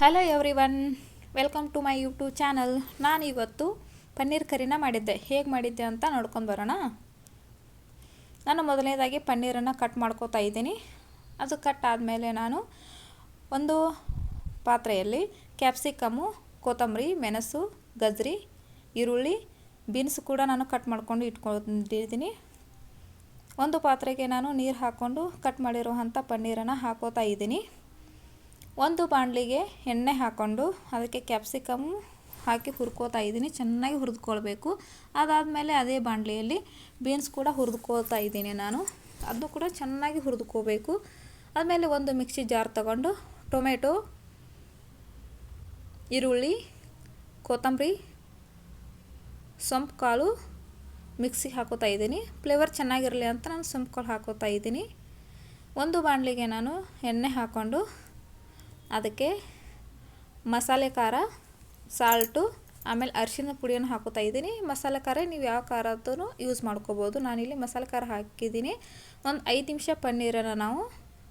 Hello everyone, welcome to my YouTube channel. ನಾನು ಇವತ್ತು ಪನ್ನೀರ್ ಕರಿನ ಮಾಡಿದ್ದೆ. ಹೇಗೆ ಮಾಡಿದ್ದೆ ಅಂತ ನೋಡ್ಕೊಂಡು ಬರೋಣ. ನಾನು ಮೊದಲನೇದಾಗಿ ಪನ್ನೀರನ್ನು ಕಟ್ ಮಾಡ್ಕೋತಾ ಇದ್ದೀನಿ. ಅದು ಕಟ್ ಆದಮೇಲೆ ನಾನು ಒಂದು ಪಾತ್ರೆಯಲ್ಲಿ ಕ್ಯಾಪ್ಸಿಕಮ್ಮು, ಕೊತ್ತಂಬರಿ, ಮೆಣಸು, ಗಜ್ರಿ, ಈರುಳ್ಳಿ, ಬೀನ್ಸ್ ಕೂಡ ನಾನು ಕಟ್ ಮಾಡ್ಕೊಂಡು ಇಟ್ಕೊಂಡಿದ್ದೀನಿ. ಒಂದು ಪಾತ್ರೆಗೆ ನಾನು ನೀರು ಹಾಕ್ಕೊಂಡು ಕಟ್ ಮಾಡಿರುವಂಥ ಪನ್ನೀರನ್ನು ಹಾಕೋತಾ ಇದ್ದೀನಿ. ಒಂದು ಬಾಣಲಿಗೆ ಎಣ್ಣೆ ಹಾಕ್ಕೊಂಡು ಅದಕ್ಕೆ ಕ್ಯಾಪ್ಸಿಕಮ್ ಹಾಕಿ ಹುರ್ಕೋತಾ ಇದ್ದೀನಿ. ಚೆನ್ನಾಗಿ ಹುರಿದುಕೊಳ್ಬೇಕು. ಅದಾದಮೇಲೆ ಅದೇ ಬಾಣಲಿಯಲ್ಲಿ ಬೀನ್ಸ್ ಕೂಡ ಹುರಿದುಕೋತಾ ಇದ್ದೀನಿ ನಾನು. ಅದನ್ನು ಕೂಡ ಚೆನ್ನಾಗಿ ಹುರಿದುಕೋಬೇಕು. ಆದಮೇಲೆ ಒಂದು ಮಿಕ್ಸಿ ಜಾರ್ ತಗೊಂಡು ಟೊಮೆಟೊ, ಈರುಳ್ಳಿ, ಕೊತ್ತಂಬರಿ, ಸೊಂಪು ಕಾಳು ಮಿಕ್ಸಿಗೆ ಹಾಕೋತಾ ಇದ್ದೀನಿ. ಫ್ಲೇವರ್ ಚೆನ್ನಾಗಿರಲಿ ಅಂತ ನಾನು ಸೊಂಪು ಕಾಳು ಹಾಕೋತಾ ಇದ್ದೀನಿ. ಒಂದು ಬಾಣಲಿಗೆ ನಾನು ಎಣ್ಣೆ ಹಾಕ್ಕೊಂಡು ಅದಕ್ಕೆ ಮಸಾಲೆ ಖಾರ, ಸಾಲ್ಟು, ಆಮೇಲೆ ಅರಿಶಿನ ಪುಡಿಯನ್ನು ಹಾಕೋತಾ ಇದ್ದೀನಿ. ಮಸಾಲೆ ಖಾರ ನೀವು ಯಾವ ಖಾರದೂ ಯೂಸ್ ಮಾಡ್ಕೋಬೋದು. ನಾನಿಲ್ಲಿ ಮಸಾಲೆ ಖಾರ ಹಾಕಿದ್ದೀನಿ. ಒಂದು 5 ನಿಮಿಷ ಪನ್ನೀರನ್ನು ನಾವು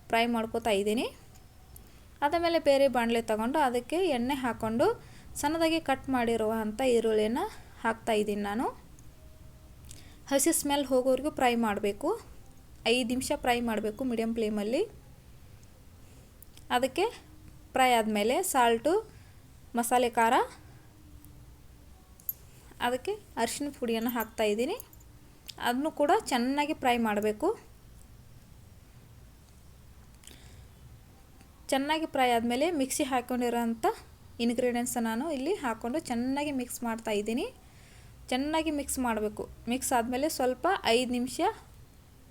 ಫ್ರೈ ಮಾಡ್ಕೋತಾ ಇದ್ದೀನಿ. ಆದಮೇಲೆ ಬೇರೆ ಬಾಣಲೆ ತಗೊಂಡು ಅದಕ್ಕೆ ಎಣ್ಣೆ ಹಾಕ್ಕೊಂಡು ಸಣ್ಣದಾಗಿ ಕಟ್ ಮಾಡಿರುವಂಥ ಈರುಳ್ಳಿಯನ್ನು ಹಾಕ್ತಾ ಇದ್ದೀನಿ ನಾನು. ಹಸಿ ಸ್ಮೆಲ್ ಹೋಗೋವರೆಗೂ ಫ್ರೈ ಮಾಡಬೇಕು. 5 ನಿಮಿಷ ಫ್ರೈ ಮಾಡಬೇಕು ಮೀಡಿಯಮ್ ಫ್ಲೇಮಲ್ಲಿ. ಅದಕ್ಕೆ ಫ್ರೈ ಆದಮೇಲೆ ಸಾಲ್ಟು, ಮಸಾಲೆ ಖಾರ, ಅದಕ್ಕೆ ಅರಿಶಿನ ಪುಡಿಯನ್ನು ಹಾಕ್ತಾ ಇದ್ದೀನಿ. ಅದನ್ನು ಕೂಡ ಚೆನ್ನಾಗಿ ಫ್ರೈ ಮಾಡಬೇಕು. ಚೆನ್ನಾಗಿ ಫ್ರೈ ಆದಮೇಲೆ ಮಿಕ್ಸಿ ಹಾಕ್ಕೊಂಡಿರೋಂಥ ಇಂಗ್ರೀಡಿಯೆಂಟ್ಸ್ ನಾನು ಇಲ್ಲಿ ಹಾಕ್ಕೊಂಡು ಚೆನ್ನಾಗಿ ಮಿಕ್ಸ್ ಮಾಡ್ತಾ ಇದ್ದೀನಿ. ಚೆನ್ನಾಗಿ ಮಿಕ್ಸ್ ಮಾಡಬೇಕು. ಮಿಕ್ಸ್ ಆದಮೇಲೆ ಸ್ವಲ್ಪ 5 ನಿಮಿಷ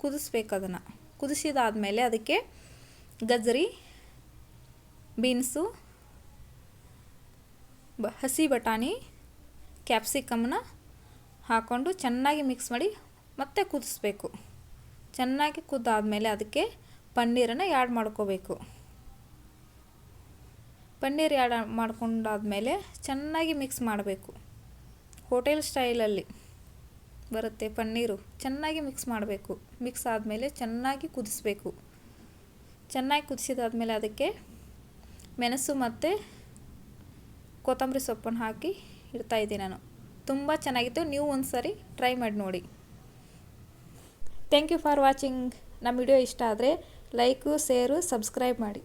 ಕುದಿಸ್ಬೇಕು. ಅದನ್ನು ಕುದಿಸಿದಾದಮೇಲೆ ಅದಕ್ಕೆ ಗಜ್ರಿ, ಬೀನ್ಸು, ಹಸಿ ಬಟಾಣಿ, ಕ್ಯಾಪ್ಸಿಕಮ್ನ ಹಾಕ್ಕೊಂಡು ಚೆನ್ನಾಗಿ ಮಿಕ್ಸ್ ಮಾಡಿ ಮತ್ತೆ ಕುದಿಸ್ಬೇಕು. ಚೆನ್ನಾಗಿ ಕುದ್ದಾದಮೇಲೆ ಅದಕ್ಕೆ ಪನ್ನೀರನ್ನು ಆ್ಯಡ್ ಮಾಡ್ಕೋಬೇಕು. ಪನ್ನೀರ್ ಆ್ಯಡ್ ಮಾಡ್ಕೊಂಡಾದಮೇಲೆ ಚೆನ್ನಾಗಿ ಮಿಕ್ಸ್ ಮಾಡಬೇಕು. ಹೋಟೆಲ್ ಸ್ಟೈಲಲ್ಲಿ ಬರುತ್ತೆ ಪನ್ನೀರು. ಚೆನ್ನಾಗಿ ಮಿಕ್ಸ್ ಮಾಡಬೇಕು. ಮಿಕ್ಸ್ ಆದಮೇಲೆ ಚೆನ್ನಾಗಿ ಕುದಿಸ್ಬೇಕು. ಚೆನ್ನಾಗಿ ಕುದಿಸಿದಾದ್ಮೇಲೆ ಅದಕ್ಕೆ ಮೆಣಸು ಮತ್ತು ಕೊತ್ತಂಬರಿ ಸೊಪ್ಪನ್ನು ಹಾಕಿ ಇಡ್ತಾಯಿದ್ದೀನಿ ನಾನು. ತುಂಬ ಚೆನ್ನಾಗಿತ್ತು. ನೀವು ಒಂದು ಸಾರಿ ಟ್ರೈ ಮಾಡಿ ನೋಡಿ. Thank you for watching. ನಮ್ಮ ವಿಡಿಯೋ ಇಷ್ಟ ಆದರೆ ಲೈಕು, ಶೇರು, ಸಬ್ಸ್ಕ್ರೈಬ್ ಮಾಡಿ.